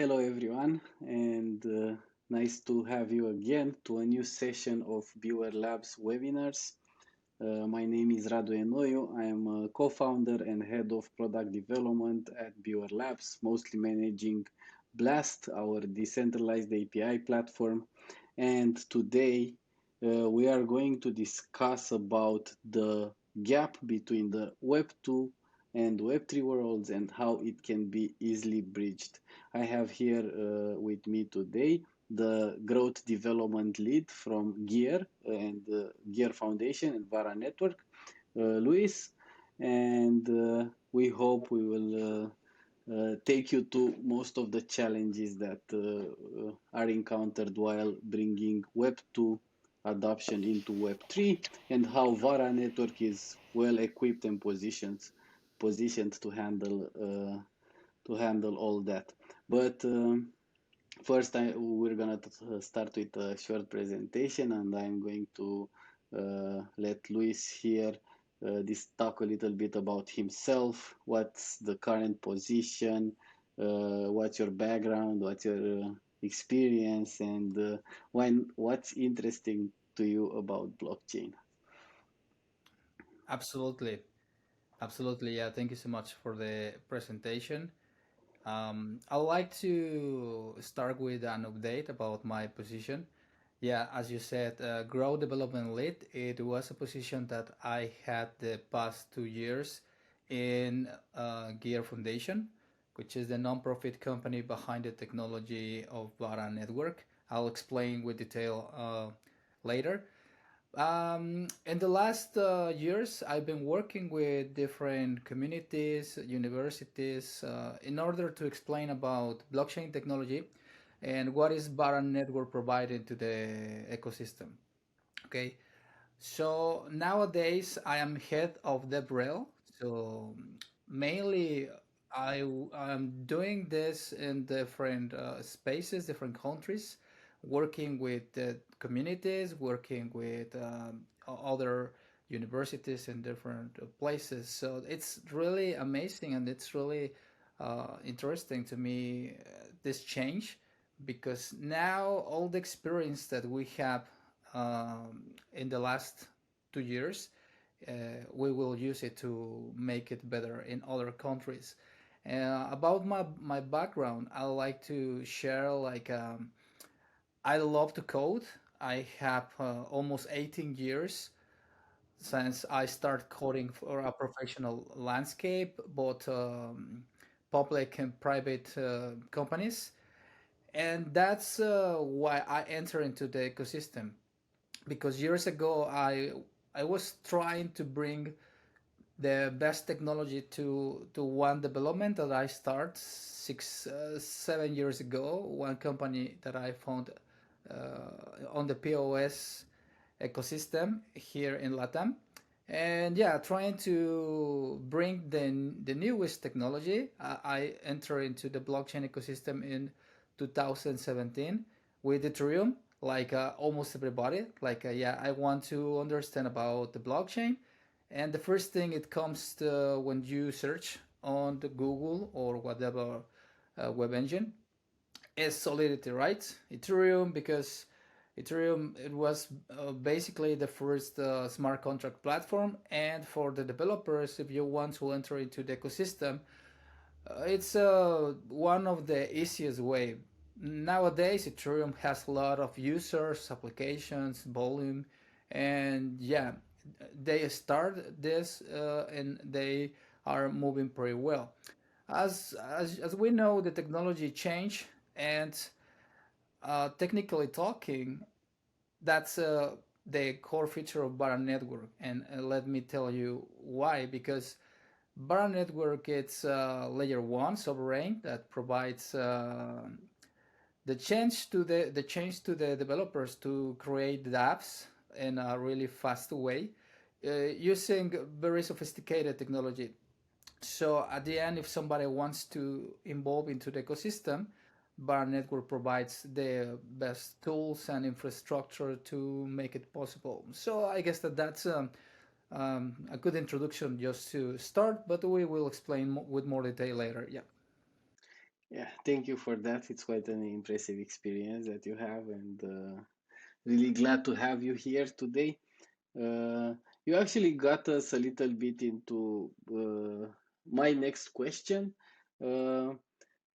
Hello, everyone, and nice to have you again to a new session of Bware Labs webinars. My name is Radu Enoiu. I am a co-founder and head of product development at Bware Labs, mostly managing Blast, our decentralized API platform. And today we are going to discuss about the gap between the Web2 and Web3 worlds and how it can be easily bridged. I have here with me today the growth development lead from Gear and Gear Foundation and Vara Network, Luis, and we hope we will take you to most of the challenges that are encountered while bringing Web2 adoption into Web3 and how Vara Network is well equipped and positioned to handle all that. But first, we're gonna start with a short presentation, and I'm going to let Luis here this talk a little bit about himself. What's the current position? What's your background? What's your experience? And what's interesting to you about blockchain? Absolutely. Absolutely. Yeah. Thank you so much for the presentation. I'd like to start with an update about my position. Yeah, as you said, Grow Development Lead, it was a position that I had the past 2 years in Gear Foundation, which is the nonprofit company behind the technology of Vara Network. I'll explain with detail later. In the last years, I've been working with different communities, universities, in order to explain about blockchain technology and what is Vara Network providing to the ecosystem. Okay, so nowadays I am head of DevRel. So mainly I'm doing this in different spaces, different countries, working with the communities, working with other universities in different places. So it's really amazing and it's really interesting to me this change because now all the experience that we have in the last 2 years, we will use it to make it better in other countries. About my background, I like to share I love to code. I have almost 18 years since I start coding for a professional landscape, both public and private companies. And that's why I enter into the ecosystem because years ago I was trying to bring the best technology to one development that I start 7 years ago. One company that I found on the POS ecosystem here in Latam, and yeah, trying to bring the newest technology. I enter into the blockchain ecosystem in 2017 with Ethereum, like almost everybody. Yeah, I want to understand about the blockchain, and the first thing it comes to when you search on the Google or whatever web engine is Solidity, right? Ethereum, because Ethereum it was basically the first smart contract platform, and for the developers, if you want to enter into the ecosystem, it's one of the easiest way. Nowadays, Ethereum has a lot of users, applications, volume, and yeah, they start this and they are moving pretty well. As we know, the technology change, and technically talking, that's the core feature of Vara Network. And let me tell you why. Because Vara Network it's layer one sovereign that provides the change to the developers to create the apps in a really fast way using very sophisticated technology. So at the end, if somebody wants to involve into the ecosystem, Bar Network provides the best tools and infrastructure to make it possible. So I guess that's a good introduction just to start, but we will explain with more detail later. Yeah. Yeah, thank you for that. It's quite an impressive experience that you have, and really glad to have you here today. Uh, you actually got us a little bit into my next question. Uh,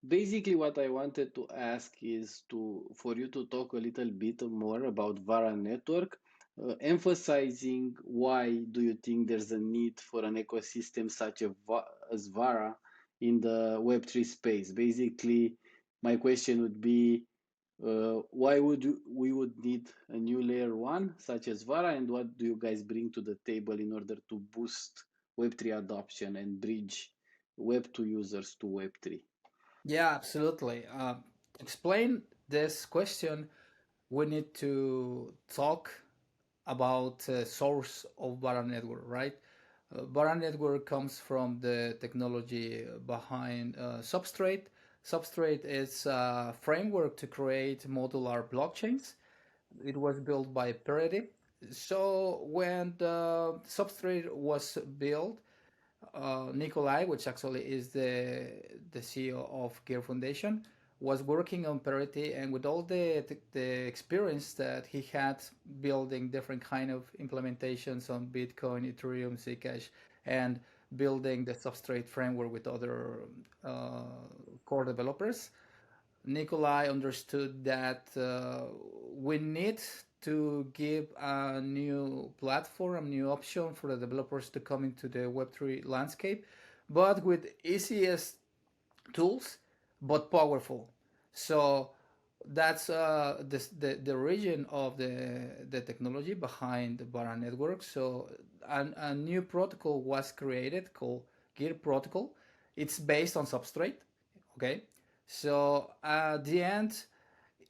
Basically, what I wanted to ask is for you to talk a little bit more about Vara Network, emphasizing why do you think there's a need for an ecosystem such as Vara in the Web3 space. Basically, my question would be why we would need a new layer one such as Vara, and what do you guys bring to the table in order to boost Web3 adoption and bridge Web2 users to Web3? Yeah, absolutely. To explain this question, we need to talk about source of Vara Network, right? Vara Network comes from the technology behind Substrate. Substrate is a framework to create modular blockchains. It was built by Parity. So when the Substrate was built, Nikolai, which actually is the CEO of Gear Foundation, was working on Parity, and with all the experience that he had building different kind of implementations on Bitcoin, Ethereum, Zcash, and building the Substrate framework with other uh, core developers, Nikolai understood that we need to give a new platform, a new option for the developers to come into the Web3 landscape, but with easiest tools, but powerful. So that's the origin of the technology behind the Vara network. So a new protocol was created called Gear Protocol. It's based on Substrate. Okay, so at the end,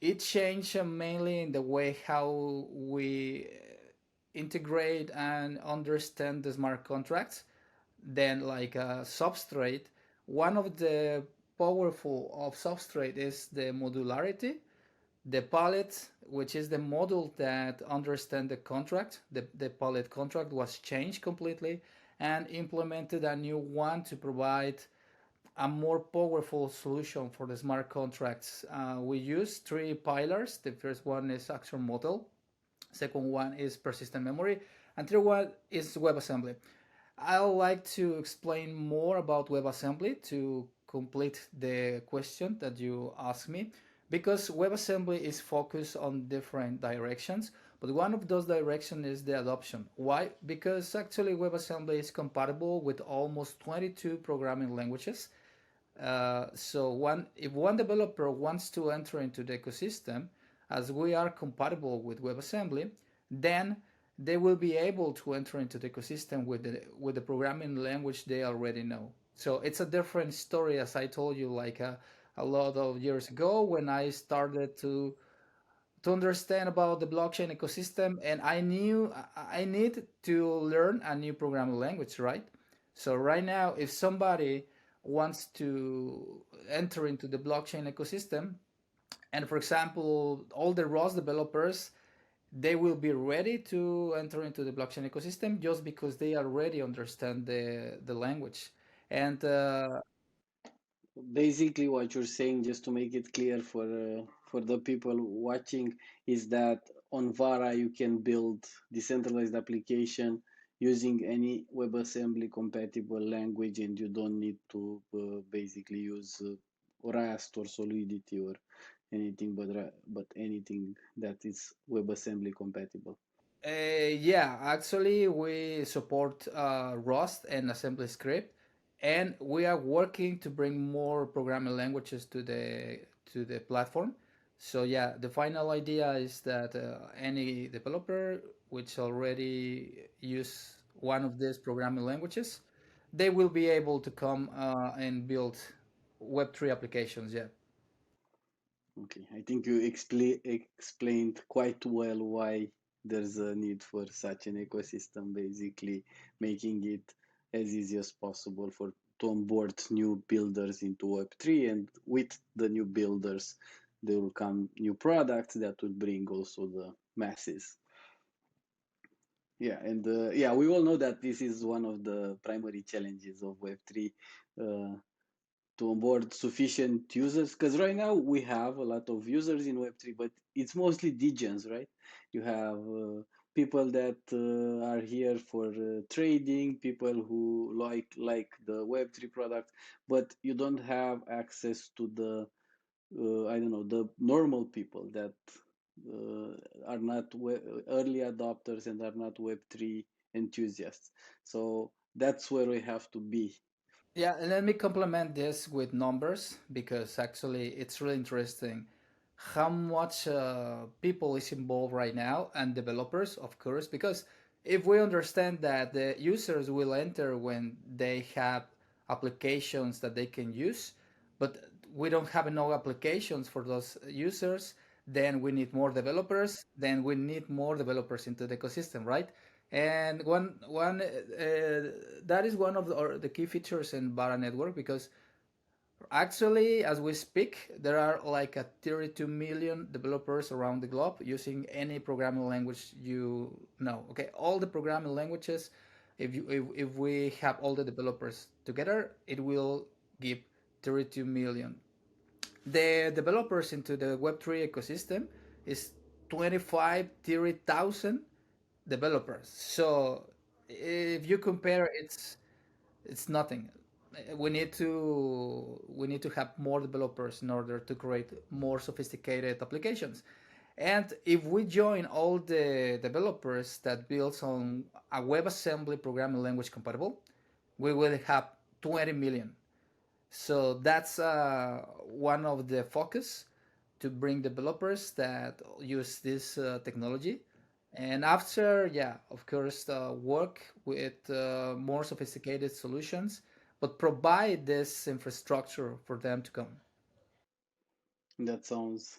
it changed mainly in the way how we integrate and understand the smart contracts. Then, like Substrate, one of the powerful of Substrate is the modularity. The palette, which is the model that understand the contract, the palette contract was changed completely and implemented a new one to provide a more powerful solution for the smart contracts. We use three pillars. The first one is action model. Second one is persistent memory, and third one is WebAssembly. I would like to explain more about WebAssembly to complete the question that you asked me, because WebAssembly is focused on different directions, but one of those directions is the adoption. Why? Because actually WebAssembly is compatible with almost 22 programming languages. So if one developer wants to enter into the ecosystem, as we are compatible with WebAssembly, then they will be able to enter into the ecosystem with the programming language they already know. So it's a different story, as I told you, like a lot of years ago when I started to understand about the blockchain ecosystem, and I knew I need to learn a new programming language, right? So right now, if somebody wants to enter into the blockchain ecosystem, and for example, all the Rust developers, they will be ready to enter into the blockchain ecosystem just because they already understand the language. And Basically, what you're saying, just to make it clear for the people watching, is that on Vara you can build decentralized application using any WebAssembly compatible language, and you don't need to basically use Rust or Solidity or anything but anything that is WebAssembly compatible. Yeah, actually, we support Rust and assembly script, and we are working to bring more programming languages to the platform. So yeah, the final idea is that any developer which already use one of these programming languages, they will be able to come and build Web3 applications. Yeah. Okay, I think you explained quite well why there's a need for such an ecosystem, basically making it as easy as possible for to onboard new builders into Web3, and with the new builders, there will come new products that will bring also the masses. Yeah, and yeah, we all know that this is one of the primary challenges of Web3. to onboard sufficient users? Because right now we have a lot of users in Web3, but it's mostly degens, right? You have people that are here for trading, people who like the Web3 product, but you don't have access to the I don't know, the normal people that uh, are not early adopters and are not Web3 enthusiasts. So that's where we have to be. Yeah, and let me complement this with numbers because actually it's really interesting how much people is involved right now and developers, of course, because if we understand that the users will enter when they have applications that they can use, but we don't have enough applications for those users, then we need more developers, then we need more developers into the ecosystem, right? And one that is one of the key features in Vara Network because actually, as we speak, there are like a 32 million developers around the globe using any programming language you know. Okay, all the programming languages. If we have all the developers together, it will give 32 million. The developers into the Web3 ecosystem is 25, 30,000 developers. So if you compare, it's nothing. We need to have more developers in order to create more sophisticated applications. And if we join all the developers that builds on a WebAssembly programming language compatible, we will have 20 million. So that's one of the focus to bring developers that use this technology. And after, yeah, of course, work with more sophisticated solutions, but provide this infrastructure for them to come. That sounds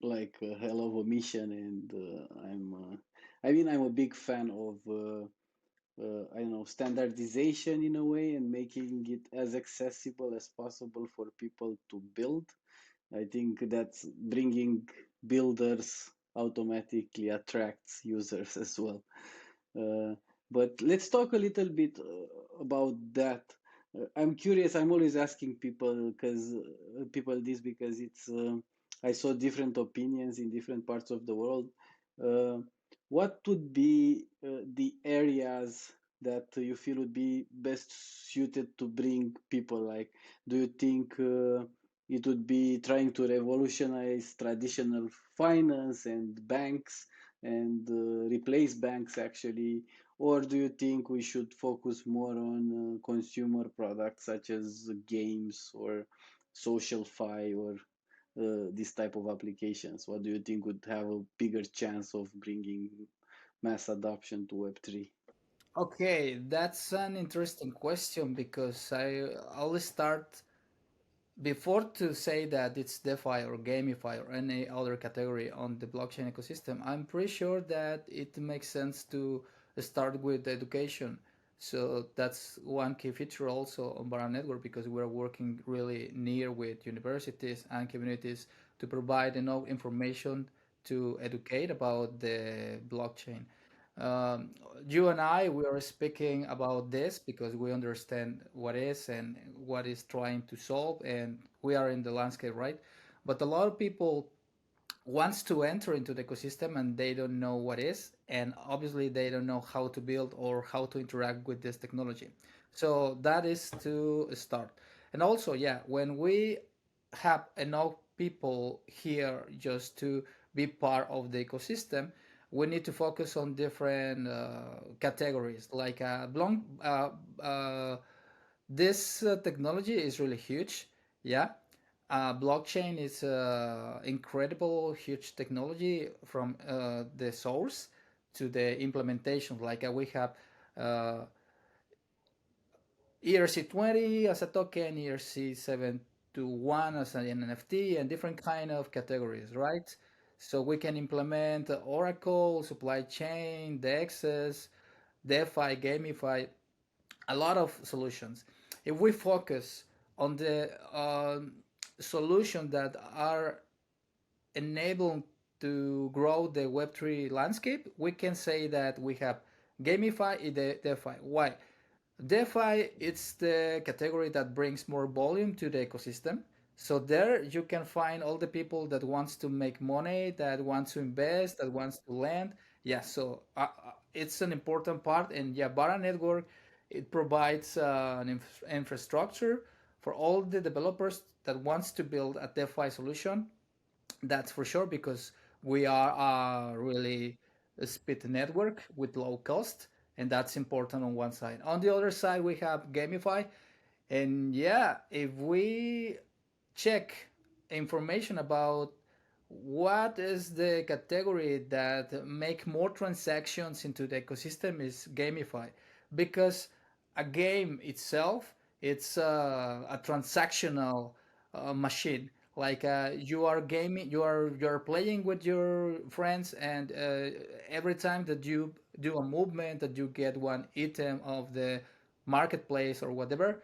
like a hell of a mission, and I mean, I'm a big fan of I don't know, standardization in a way and making it as accessible as possible for people to build. I think that's bringing builders automatically attracts users as well. Uh, but let's talk a little bit about that. I'm curious. I'm always asking people this because it's I saw different opinions in different parts of the world. Uh, what would be the areas that you feel would be best suited to bring people? Like, do you think it would be trying to revolutionize traditional finance and banks and replace banks actually? Or do you think we should focus more on consumer products such as games or social fi or this type of applications? What do you think would have a bigger chance of bringing mass adoption to Web3? Okay, that's an interesting question because I always start before to say that it's DeFi or gamify or any other category on the blockchain ecosystem. I'm pretty sure that it makes sense to start with education. So that's one key feature also on Vara Network because we're working really near with universities and communities to provide enough information to educate about the blockchain. Um, you and I, we are speaking about this because we understand what is and what is trying to solve, and we are in the landscape, right? But a lot of people wants to enter into the ecosystem and they don't know what is, and obviously they don't know how to build or how to interact with this technology. So that is to start. And also, yeah, when we have enough people here just to be part of the ecosystem, we need to focus on different categories. Like this technology is really huge. Yeah, blockchain is incredible, huge technology from the source to the implementation. Like we have uh, ERC20 as a token, ERC721 as an NFT, and different kind of categories, right? So we can implement Oracle, supply chain, DEXs, DeFi, gamify, a lot of solutions. If we focus on the solutions that are enabling to grow the Web3 landscape, we can say that we have gamify in the DeFi. Why? DeFi, it's the category that brings more volume to the ecosystem. So there you can find all the people that wants to make money, that wants to invest, that wants to lend. Yeah, so it's an important part. And yeah, Vara Network, it provides an infrastructure for all the developers that wants to build a DeFi solution. That's for sure because we are a really speed network with low cost, and that's important on one side. On the other side, we have Gamify, and yeah, if we check information about what is the category that make more transactions into the ecosystem is Gamify, because a game itself it's a transactional machine. Like you are gaming, you are playing with your friends, and every time that you do a movement, that you get one item of the marketplace or whatever,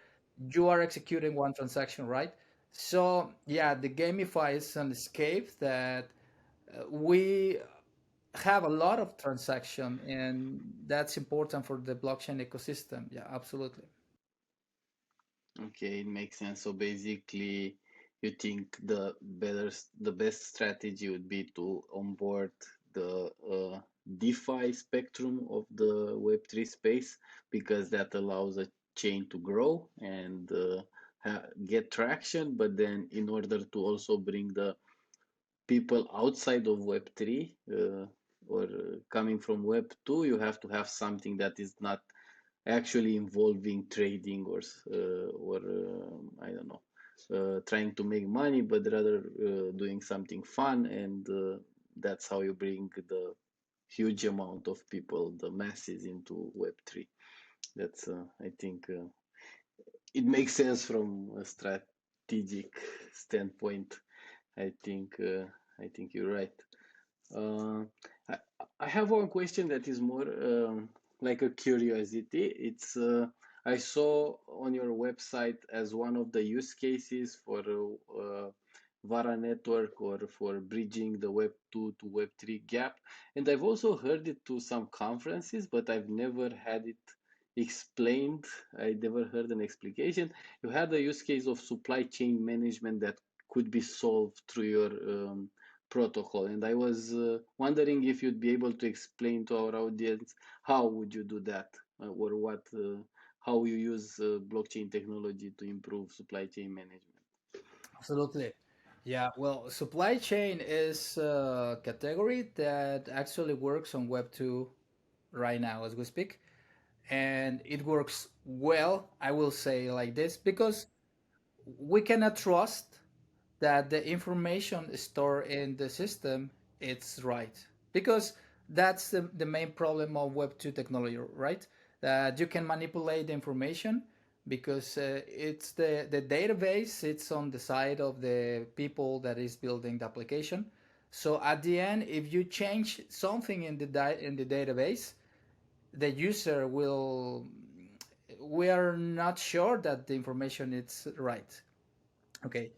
you are executing one transaction, right? So yeah, the gamify is an escape that we have a lot of transaction, and that's important for the blockchain ecosystem. Yeah, absolutely. Okay, it makes sense. So basically, you think the best strategy would be to onboard the DeFi spectrum of the Web3 space because that allows a chain to grow and get traction. But then, in order to also bring the people outside of Web3 or coming from Web2, you have to have something that is not actually involving trading or I don't know, trying to make money, but rather doing something fun, and that's how you bring the huge amount of people, the masses, into Web3. That's I think it makes sense from a strategic standpoint. I think I think you're right. Uh, I, I have one question that is more like a curiosity. It's I saw on your website as one of the use cases for Vara Network or for bridging the Web 2 to Web 3 gap. And I've also heard it to some conferences, but I've never had it explained. I never heard an explanation. You had a use case of supply chain management that could be solved through your protocol, and I was wondering if you'd be able to explain to our audience how would you do that, or what how you use blockchain technology to improve supply chain management. Absolutely. Yeah, well, supply chain is a category that actually works on Web 2 right now as we speak. And it works well, I will say like this, because we cannot trust that the information stored in the system it's right, because that's the main problem of web 2 technology, right? That you can manipulate the information because it's the database, it's on the side of the people that is building the application. So at the end, if you change something in in the database, the user will, we are not sure that the information is right. Okay,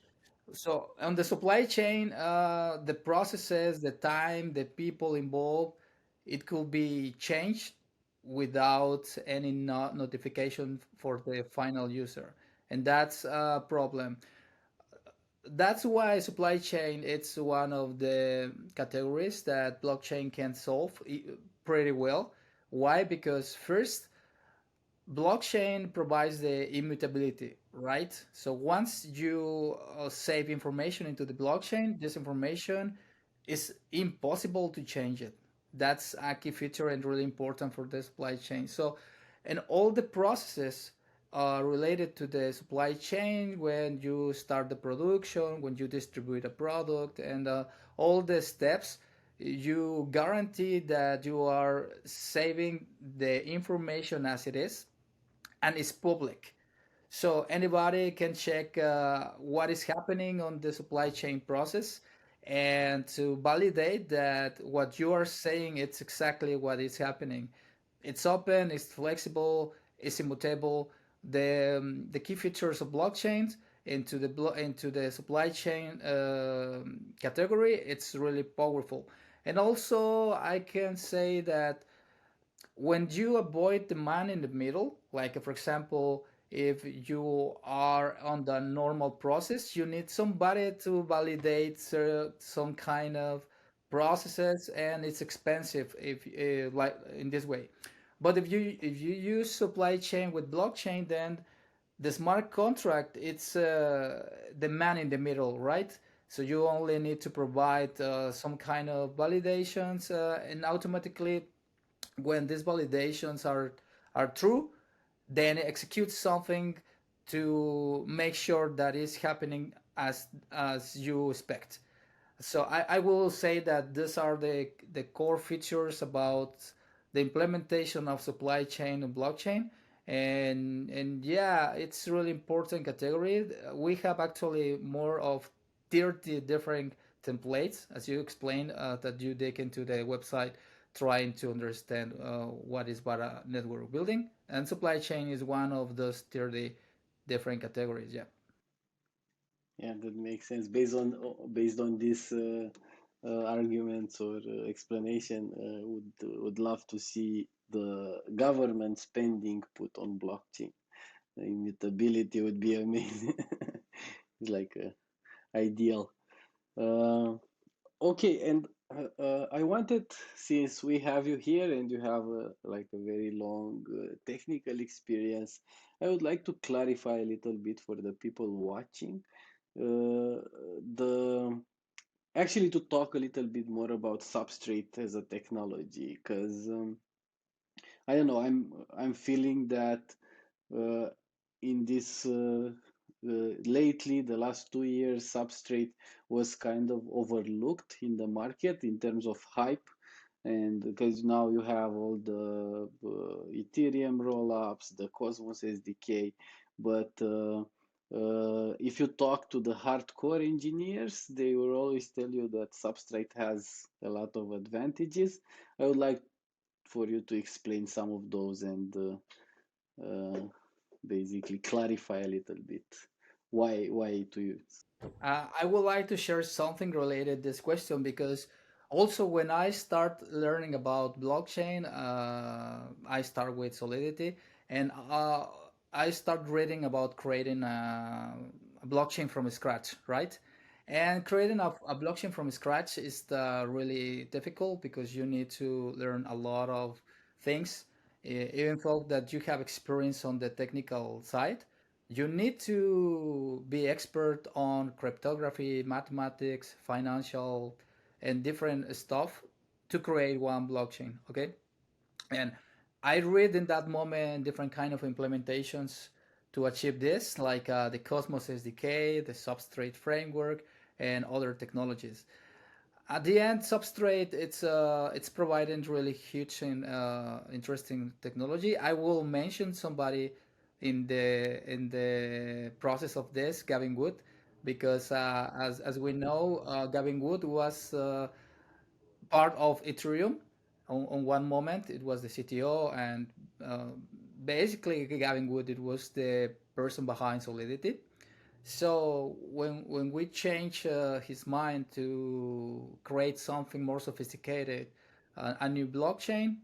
so on the supply chain, the processes, the time, the people involved, it could be changed without any notification for the final user, and that's a problem. That's why supply chain it's one of the categories that blockchain can solve pretty well. Why? Because first, blockchain provides the immutability, right? So once you save information into the blockchain, this information is impossible to change it. That's a key feature and really important for the supply chain. So, and all the processes related to the supply chain, when you start the production, when you distribute a product, and all the steps, you guarantee that you are saving the information as it is, and it's public. So anybody can check what is happening on the supply chain process and to validate that what you are saying it's exactly what is happening. It's open, it's flexible, it's immutable. The key features of blockchains into the supply chain category, it's really powerful. And also I can say that when you avoid the man in the middle, like for example, if you are on the normal process, you need somebody to validate some kind of processes, and it's expensive if like in this way. But if you use supply chain with blockchain, then the smart contract, it's the man in the middle, right? So you only need to provide some kind of validations, and automatically when these validations are true, then execute something to make sure that is happening as you expect. So I will say that these are the core features about the implementation of supply chain and blockchain. And yeah, it's really important category. We have actually more of 30 different templates, as you explained, that you dig into the website trying to understand what is Vara Network building. And supply chain is one of those 30 different categories, yeah. Yeah, that makes sense. Based on this arguments or explanation, would love to see the government spending put on blockchain. The immutability would be amazing. It's like ideal. Uh, okay, and I wanted, since we have you here and you have like a very long technical experience, I would like to clarify a little bit for the people watching. The Actually, to talk a little bit more about Substrate as a technology, because I don't know, I'm feeling that uh, in this lately, the last 2 years, Substrate was kind of overlooked in the market in terms of hype, and because now you have all the Ethereum rollups, the Cosmos SDK, but if you talk to the hardcore engineers, they will always tell you that Substrate has a lot of advantages. I would like for you to explain some of those and uh, basically clarify a little bit why to use. I would like to share something related to this question because also when I start learning about blockchain, I start with Solidity, and I start reading about creating a blockchain from scratch, right? And creating a blockchain from scratch is really difficult because you need to learn a lot of things, even though that you have experience on the technical side. You need to be expert on cryptography, mathematics, financial, and different stuff to create one blockchain. Okay, and I read in that moment different kind of implementations to achieve this, like the Cosmos SDK, the Substrate framework, and other technologies. At the end, Substrate it's providing really huge and interesting technology. I will mention somebody in the process of this, Gavin Wood, because as we know, Gavin Wood was part of Ethereum. On one moment, it was the CTO, and uh, basically Gavin Wood it was the person behind Solidity. So when we change his mind to create something more sophisticated, a new blockchain,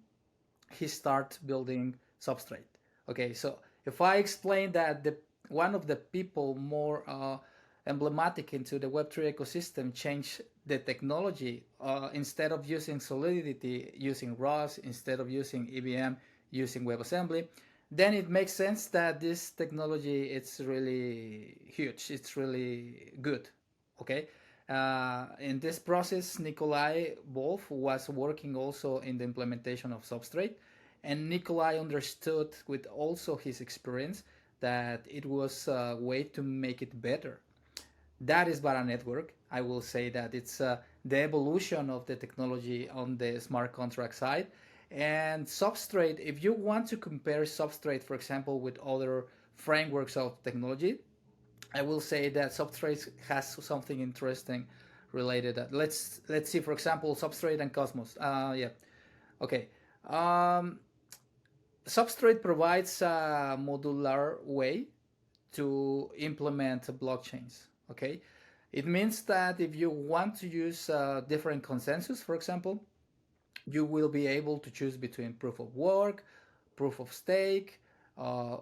he starts building Substrate. Okay, so if I explain that the one of the people more emblematic into the Web3 ecosystem changed the technology, instead of using Solidity, using ROS, instead of using EVM, using WebAssembly, then it makes sense that this technology it's really huge, it's really good. Okay, in this process, Nikolai Wolf was working also in the implementation of Substrate, and Nikolai understood with also his experience that it was a way to make it better. That is Vara Network. I will say that it's the evolution of the technology on the smart contract side. And Substrate, if you want to compare Substrate, for example, with other frameworks of technology, I will say that Substrate has something interesting related. Let's see, for example, Substrate and Cosmos. Yeah, okay. Um, Substrate provides a modular way to implement blockchains. Okay, it means that if you want to use different consensus, for example, you will be able to choose between proof of work, proof of stake, or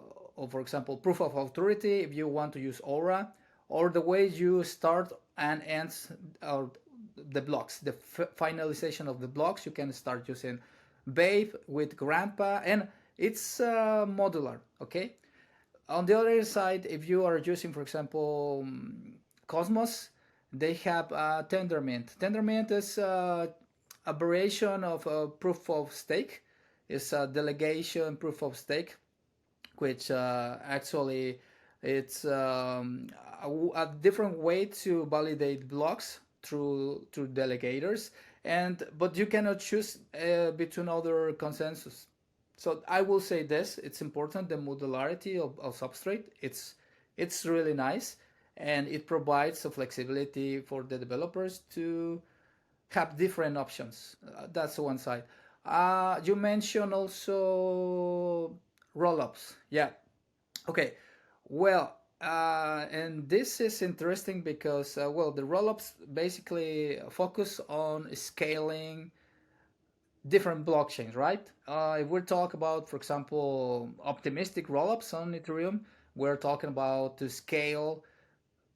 for example, proof of authority if you want to use Aura, or the way you start and end or the blocks, the finalization of the blocks. You can start using Babe with Grandpa, and it's modular. Okay. On the other side, if you are using, for example, Cosmos, they have Tendermint. Tendermint is a variation of proof of stake. It's a delegation proof of stake, which actually it's a different way to validate blocks through delegators, and but you cannot choose between other consensus. So I will say this: it's important, the modularity of Substrate. It's really nice, and it provides a flexibility for the developers to have different options. That's one side. You mentioned also rollups. Yeah. Okay. Well, and this is interesting because well, the rollups basically focus on scaling different blockchains, right? If we talk about, for example, optimistic rollups on Ethereum, we're talking about to scale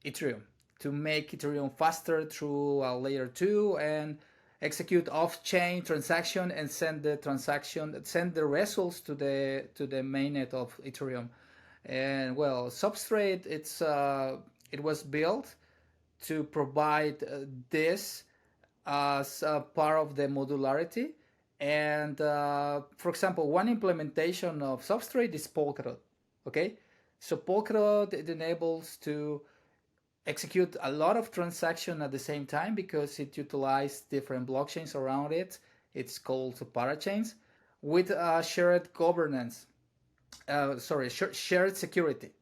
Ethereum, to make Ethereum faster through layer 2 and execute off-chain transaction and send the results to the mainnet of Ethereum. And well, Substrate, it was built to provide this as a part of the modularity. And for example, one implementation of Substrate is Polkadot. Okay, so Polkadot, it enables to execute a lot of transactions at the same time because it utilizes different blockchains around it. It's called parachains with shared governance. Shared security.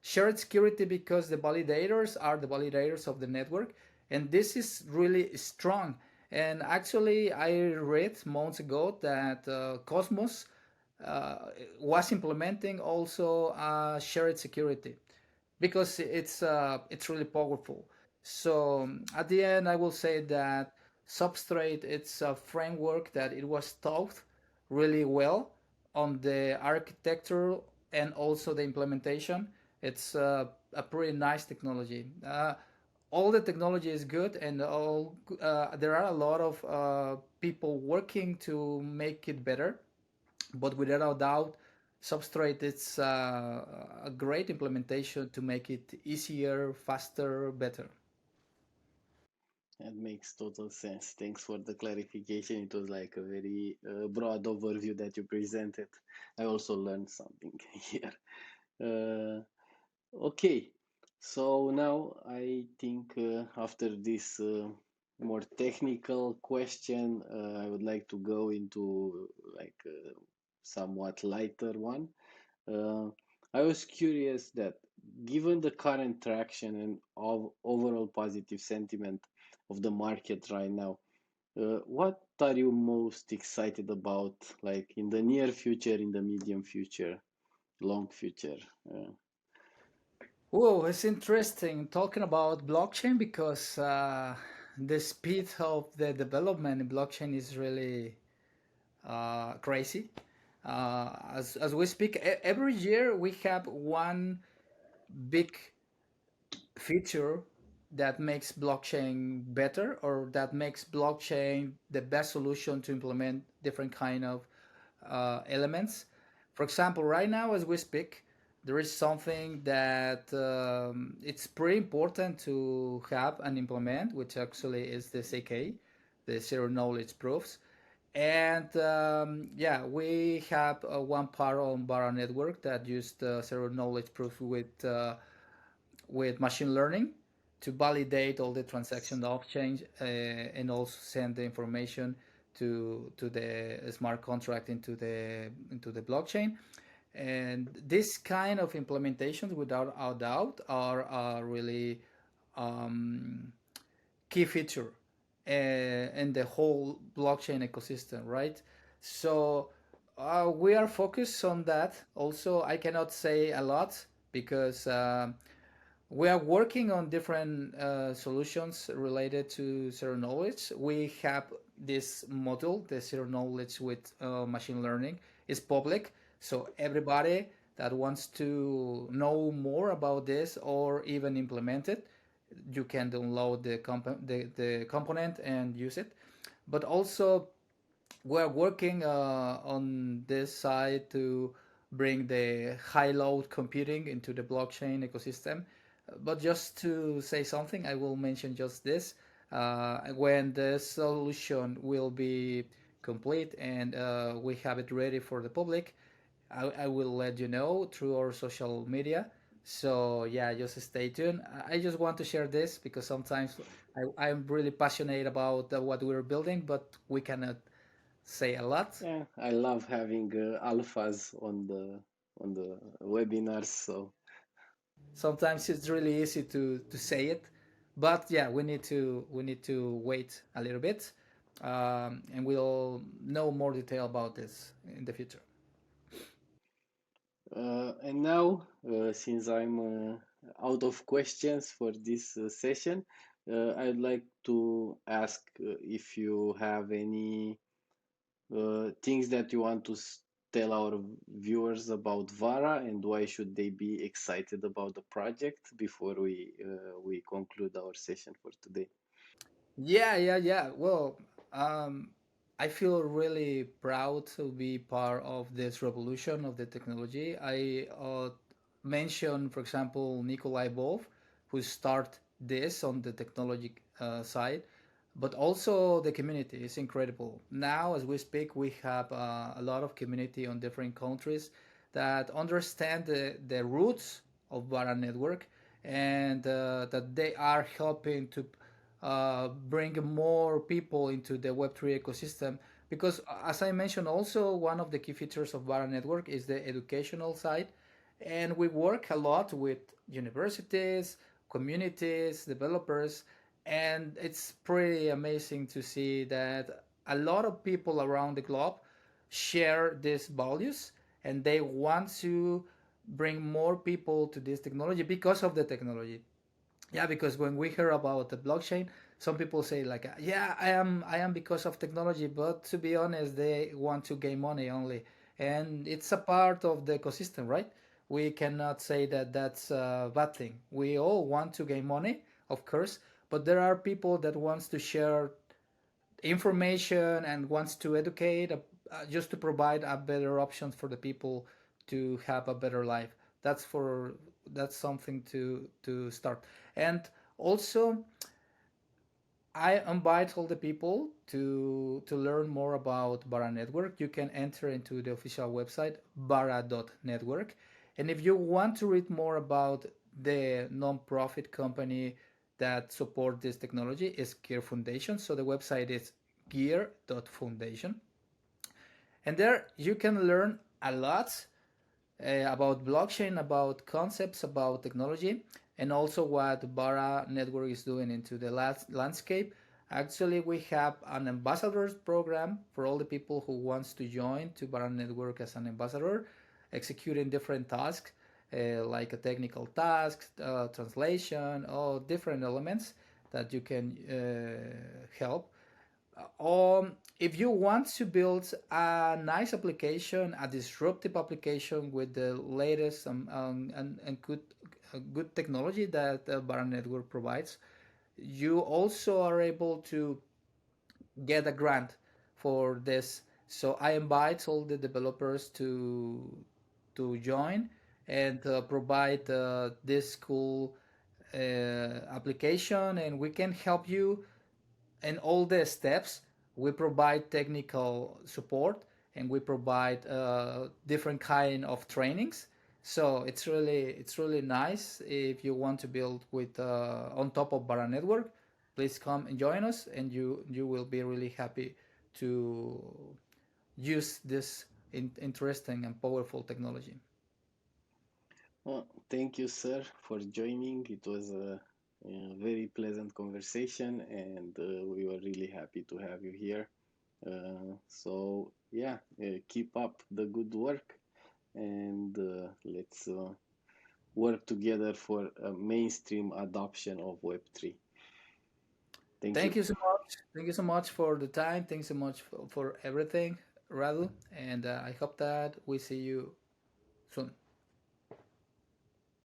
Shared security because the validators are the validators of the network, and this is really strong. And actually, I read months ago that Cosmos was implementing also shared security because it's really powerful. So at the end, I will say that Substrate, it's a framework that it was taught really well on the architecture and also the implementation. It's a pretty nice technology. All the technology is good, and there are a lot of people working to make it better. But without a doubt, Substrate it's a great implementation to make it easier, faster, better. That makes total sense. Thanks for the clarification. It was like a very broad overview that you presented. I also learned something here. Uh, okay, so now I think after this more technical question, I would like to go into like a somewhat lighter one. Uh, I was curious that given the current traction and overall positive sentiment of the market right now, what are you most excited about, like in the near future, in the medium future, long future? Oh, it's interesting talking about blockchain because the speed of the development in blockchain is really crazy. As we speak, every year we have one big feature that makes blockchain better or that makes blockchain the best solution to implement different kind of elements. For example, right now as we speak, there is something that it's pretty important to have and implement, which actually is the ZK, the zero knowledge proofs. And yeah, we have one part on Vara Network that used zero knowledge proof with machine learning to validate all the transaction off chain and also send the information to the smart contract into the blockchain. And this kind of implementations, without a doubt, are really um, key feature in the whole blockchain ecosystem, right? So we are focused on that. Also, I cannot say a lot because we are working on different solutions related to zero knowledge. We have this module, the zero knowledge with machine learning, is public. So everybody that wants to know more about this or even implement it, you can download the component and use it. But also, we're working on this side to bring the high load computing into the blockchain ecosystem. But just to say something, I will mention just this. When the solution will be complete and we have it ready for the public, I will let you know through our social media. So yeah, just stay tuned. I just want to share this because sometimes I'm really passionate about what we're building, but we cannot say a lot. Yeah, I love having alphas on the webinars. So Sometimes it's really easy to say it, but yeah, we need to wait a little bit, and we'll know more detail about this in the future. and now, since I'm out of questions for this session, I'd like to ask if you have any things that you want to tell our viewers about Vara and why should they be excited about the project before we conclude our session for today. Yeah. Well, um, I feel really proud to be part of this revolution of the technology. I mentioned, for example, Nikolai Bov, who started this on the technology side, but also the community is incredible. Now, as we speak, we have a lot of community on different countries that understand the roots of Vara Network and that they are helping to bring more people into the Web3 ecosystem. Because, as I mentioned, also one of the key features of Vara Network is the educational side, and we work a lot with universities, communities, developers, and it's pretty amazing to see that a lot of people around the globe share these values and they want to bring more people to this technology because of the technology. Yeah, because when we hear about the blockchain, some people say like, yeah, I am because of technology, but to be honest, they want to gain money only, and it's a part of the ecosystem, right? We cannot say that that's a bad thing. We all want to gain money, of course, but there are people that wants to share information and wants to educate, just to provide a better options for the people to have a better life. That's something to start. And also, I invite all the people to learn more about Vara Network. You can enter into the official website vara.network, and if you want to read more about the non-profit company that support this technology, is Gear Foundation. So the website is gear.foundation, and there you can learn a lot about blockchain, about concepts, about technology, and also what Vara Network is doing into the landscape. Actually, we have an ambassadors program for all the people who wants to join to Vara Network as an ambassador, executing different tasks like a technical task, translation, all different elements that you can help. If you want to build a nice application, a disruptive application with the latest and good technology that Vara Network provides, you also are able to get a grant for this. So I invite all the developers to join and provide this cool application, and we can help you in all the steps. We provide technical support and we provide different kind of trainings. So it's really nice. If you want to build with on top of Vara Network, please come and join us, and you will be really happy to use this interesting and powerful technology. Well, thank you, sir, for joining. It was a very pleasant conversation, and we were really happy to have you here. So, yeah, keep up the good work, and let's work together for a mainstream adoption of Web3. Thank Thank you. you so much. Thank you so much for the time. Thanks so much for everything, Radu. And I hope that we see you soon.